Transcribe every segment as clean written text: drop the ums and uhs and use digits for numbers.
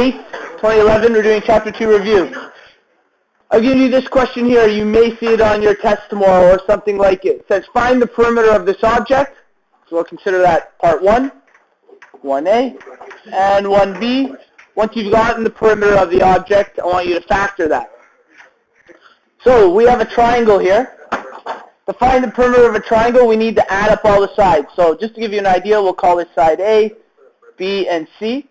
2011, we're doing Chapter 2 review. I'll give you this question here. You may see it on your test tomorrow or something like it. It says, find the perimeter of this object. So we'll consider that part 1, 1A, and 1B. Once you've gotten the perimeter of the object, I want you to factor that. So we have a triangle here. To find the perimeter of a triangle, we need to add up all the sides. So just to give you an idea, we'll call this side A, B, and C.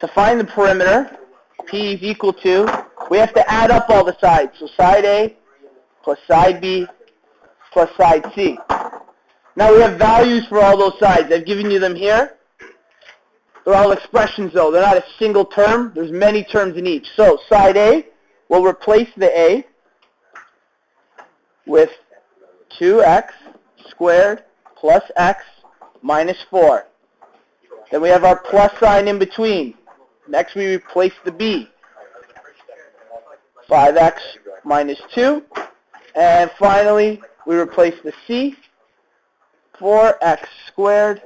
To find the perimeter, P is equal to, we have to add up all the sides. So side A plus side B plus side C. Now we have values for all those sides. I've given you them here. They're all expressions though. They're not a single term. There's many terms in each. So side A, we'll replace the A with 2x squared plus x minus 4. Then we have our plus sign in between. Next we replace the B. 5x minus 2. And finally we replace the C. 4x squared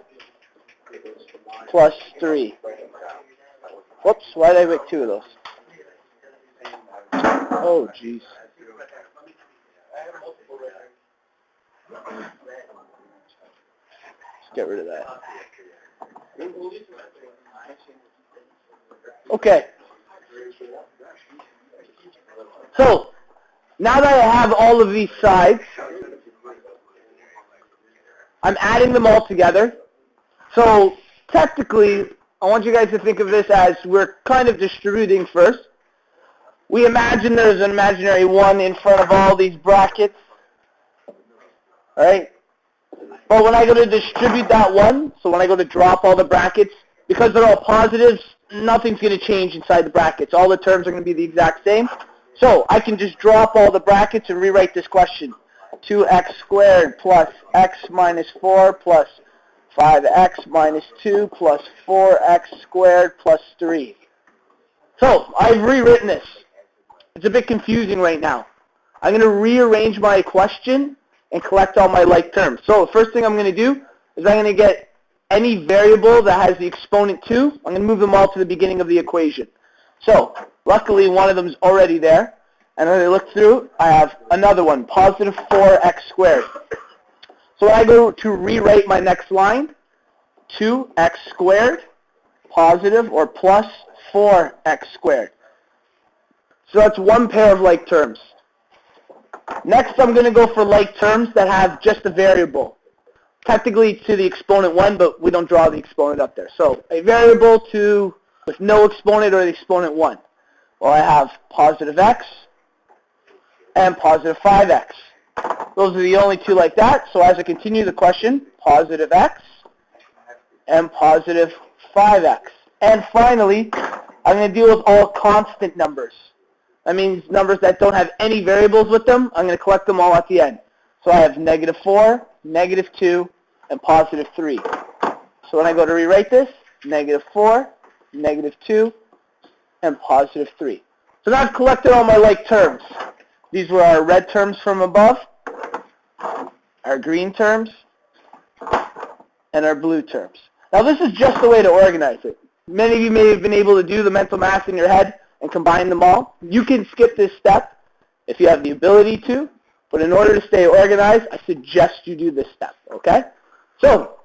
plus 3. Whoops, why did I make 2 of those? Oh, jeez. Let's get rid of that. Okay. So, now that I have all of these sides, I'm adding them all together. So, technically, I want you guys to think of this as we're kind of distributing first. We imagine there's an imaginary 1 in front of all these brackets. Alright? But when I go to distribute that 1, so when I go to drop all the brackets, because they're all positives, nothing's going to change inside the brackets. All the terms are going to be the exact same. So I can just drop all the brackets and rewrite this question. 2x squared plus x minus 4 plus 5x minus 2 plus 4x squared plus 3. So I've rewritten this. It's a bit confusing right now. I'm going to rearrange my question and collect all my like terms. So the first thing I'm going to do is I'm going to get any variable that has the exponent 2. I'm going to move them all to the beginning of the equation. So luckily one of them is already there. And when I look through, I have another one, positive 4x squared. So when I go to rewrite my next line, 2x squared, positive or plus 4x squared. So that's one pair of like terms. Next, I'm going to go for like terms that have just a variable. Technically to the exponent 1, but we don't draw the exponent up there. So a variable with no exponent or the exponent 1. Well, I have positive x and positive 5x. Those are the only two like that. So as I continue the question, positive x and positive 5x. And finally, I'm going to deal with all constant numbers. That means numbers that don't have any variables with them. I'm going to collect them all at the end. So I have negative 4, negative 2, and positive 3. So when I go to rewrite this, negative 4, negative 2, and positive 3. So now I've collected all my like terms. These were our red terms from above, our green terms, and our blue terms. Now this is just the way to organize it. Many of you may have been able to do the mental math in your head and combine them all. You can skip this step if you have the ability to, but in order to stay organized, I suggest you do this step, okay? So,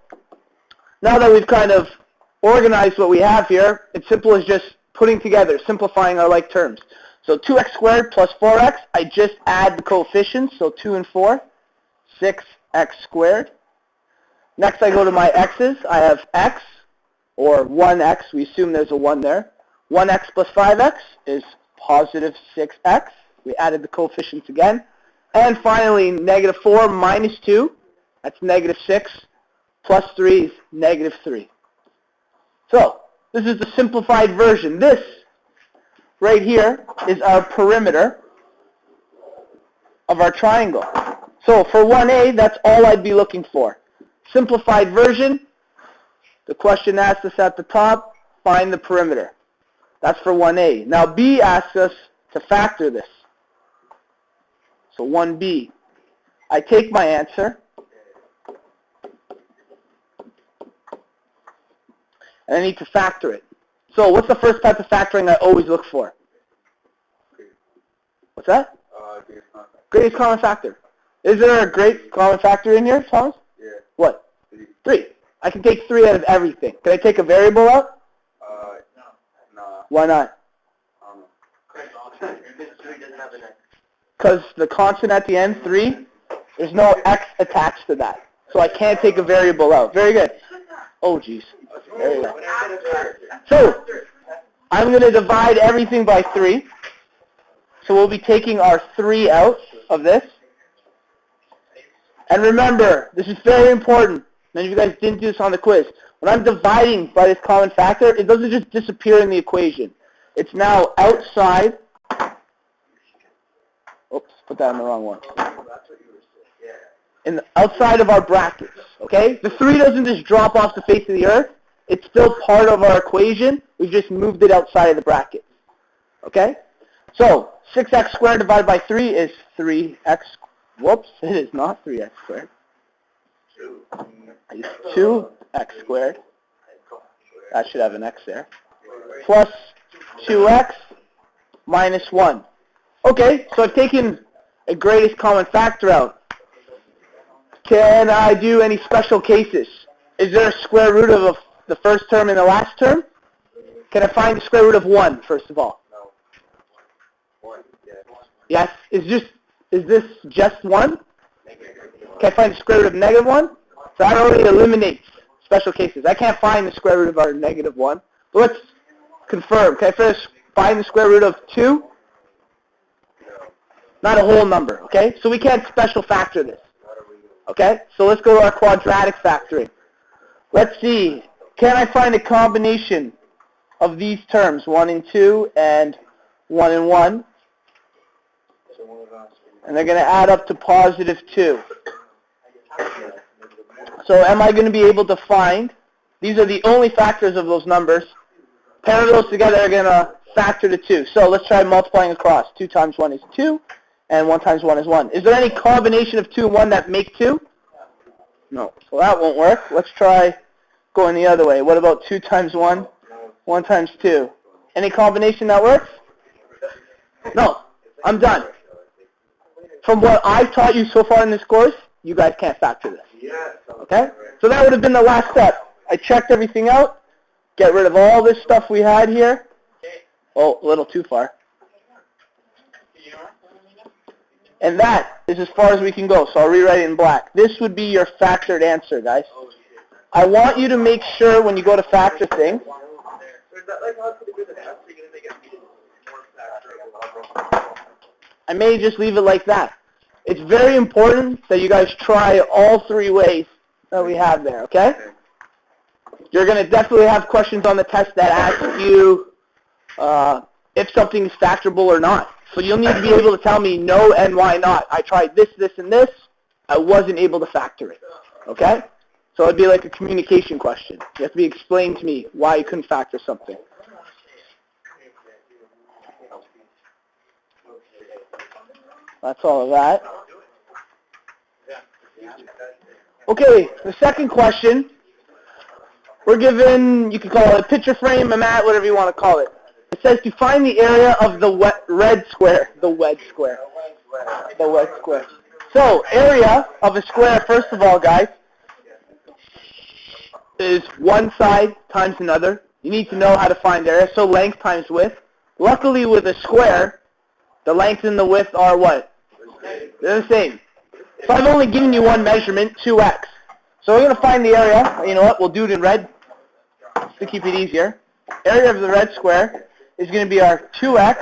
now that we've kind of organized what we have here, it's simple as just putting together, simplifying our like terms. So 2x squared plus 4x, I just add the coefficients, so 2 and 4, 6x squared. Next I go to my x's, I have x, or 1x, we assume there's a 1 there. 1x plus 5x is positive 6x. We added the coefficients again. And finally, negative 4 minus 2, that's negative 6, plus 3 is negative 3. So, this is the simplified version. This, right here, is our perimeter of our triangle. So, for 1A, that's all I'd be looking for. Simplified version, the question asks us at the top, find the perimeter. That's for 1A. Now B asks us to factor this. So 1B. I take my answer and I need to factor it. So what's the first type of factoring I always look for? What's that? Greatest common factor. Is there a great common factor in here, Thomas? Yeah. What? 3. I can take 3 out of everything. Can I take a variable out? No. Why not? Because the constant at the end, 3, there's no x attached to that. So I can't take a variable out. Very good. Oh, jeez. There you go. So I'm going to divide everything by 3. So we'll be taking our 3 out of this. And remember, this is very important. Many of you guys didn't do this on the quiz. When I'm dividing by this common factor, it doesn't just disappear in the equation. It's now outside. Oops, put that in the wrong one. Outside of our brackets, okay? The 3 doesn't just drop off the face of the earth. It's still part of our equation. We've just moved it outside of the brackets, okay? So 6x squared divided by 3 is 3x. Whoops, it is not 3x squared. It's 2x squared. That should have an x there. Plus 2x minus 1. Okay, so I've taken a greatest common factor out. Can I do any special cases? Is there a square root of the first term and the last term? Can I find the square root of 1, first of all? No. 1, yes. Is this just 1? Can I find the square root of negative 1? So that already eliminates special cases. I can't find the square root of our negative 1. But let's confirm. Can I first find the square root of 2? Not a whole number, okay? So we can't special factor this. Okay? So let's go to our quadratic factoring. Let's see. Can I find a combination of these terms, 1 and 2 and 1 and 1? And they're going to add up to positive 2. So am I going to be able to find, these are the only factors of those numbers. Pair of those together are going to factor to 2. So let's try multiplying across. 2 times 1 is 2, and 1 times 1 is 1. Is there any combination of 2 and 1 that make 2? No. So that won't work. Let's try going the other way. What about 2 times 1? 1 times 2. Any combination that works? No. I'm done. From what I've taught you so far in this course, you guys can't factor this. Okay? So that would have been the last step. I checked everything out. Get rid of all this stuff we had here. Oh, a little too far. And that is as far as we can go. So I'll rewrite it in black. This would be your factored answer, guys. I want you to make sure when you go to factor things. I may just leave it like that. It's very important that you guys try all 3 ways that we have there, okay? You're going to definitely have questions on the test that ask you if something is factorable or not. So you'll need to be able to tell me no and why not. I tried this, this, and this. I wasn't able to factor it, okay? So it'd be like a communication question. You have to be explained to me why you couldn't factor something. That's all of that. Okay, the second question, we're given, you can call it a picture frame, a mat, whatever you want to call it. It says to find the area of the red square, the wedge square. The wedge square. So, area of a square, first of all, guys, is one side times another. You need to know how to find area, so length times width. Luckily, with a square, the length and the width are what? They're the same. So I've only given you one measurement, 2x. So we're going to find the area. You know what? We'll do it in red to keep it easier. Area of the red square is going to be our 2x.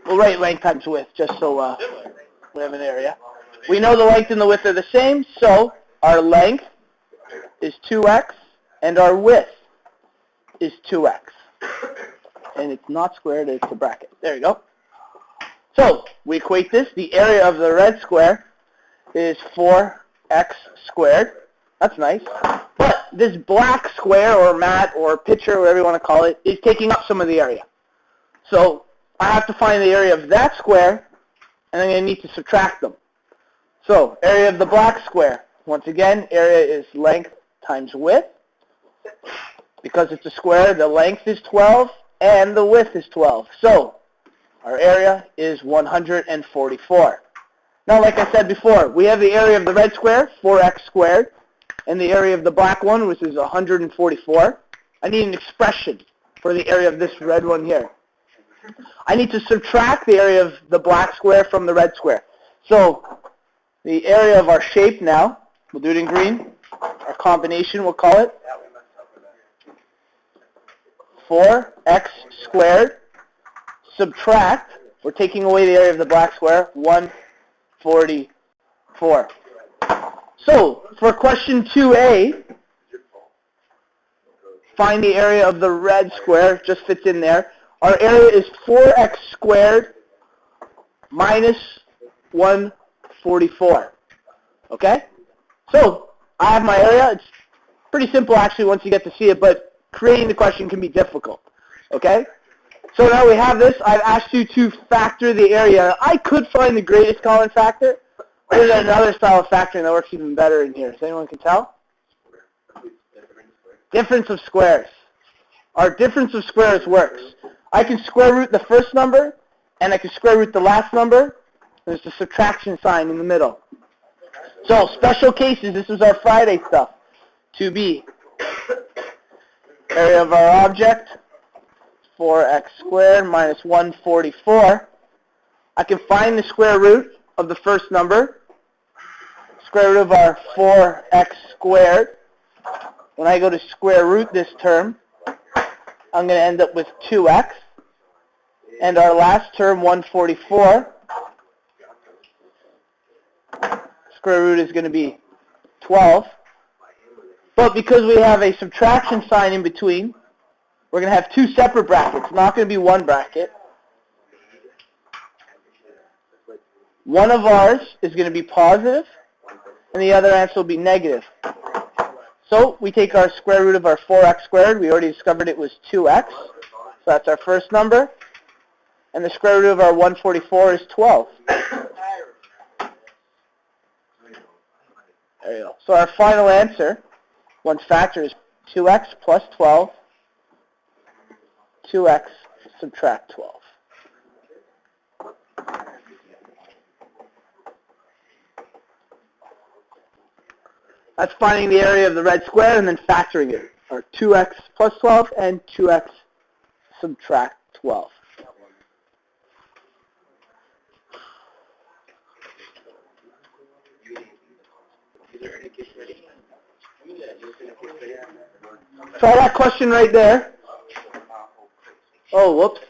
We'll write length times width just so we have an area. We know the length and the width are the same, so our length is 2x and our width is 2x. And it's not squared, it's a bracket. There you go. So we equate this. The area of the red square is 4x squared. That's nice. But this black square or mat or picture, whatever you want to call it, is taking up some of the area. So I have to find the area of that square, and I'm going to need to subtract them. So area of the black square. Once again, area is length times width. Because it's a square, the length is 12 and the width is 12. So our area is 144. Now, like I said before, we have the area of the red square, 4x squared, and the area of the black one, which is 144. I need an expression for the area of this red one here. I need to subtract the area of the black square from the red square. So the area of our shape now, we'll do it in green, our combination we'll call it, 4x squared, subtract, we're taking away the area of the black square, 144. So for question 2a, find the area of the red square, just fits in there. Our area is 4x squared minus 144. Okay? So I have my area. It's pretty simple actually once you get to see it, but creating the question can be difficult. Okay? So now we have this. I've asked you to factor the area. I could find the greatest common factor. There's another style of factoring that works even better in here. Does anyone can tell? Difference of squares. Our difference of squares works. I can square root the first number, and I can square root the last number. There's the subtraction sign in the middle. So, special cases, this is our Friday stuff. 2b. Area of our object, 4x squared minus 144. I can find the square root of the first number. Square root of our 4x squared. When I go to square root this term, I'm going to end up with 2x. And our last term, 144, square root is going to be 12. But because we have a subtraction sign in between, we're going to have two separate brackets. It's not going to be one bracket. One of ours is going to be positive, and the other answer will be negative. So we take our square root of our 4x squared. We already discovered it was 2x. So that's our first number. And the square root of our 144 is 12. There you go. So our final answer, once factored, is 2x plus 12, 2x subtract 12. That's finding the area of the red square and then factoring it. Or 2x plus 12 and 2x subtract 12. Try that question right there. Oh, whoops.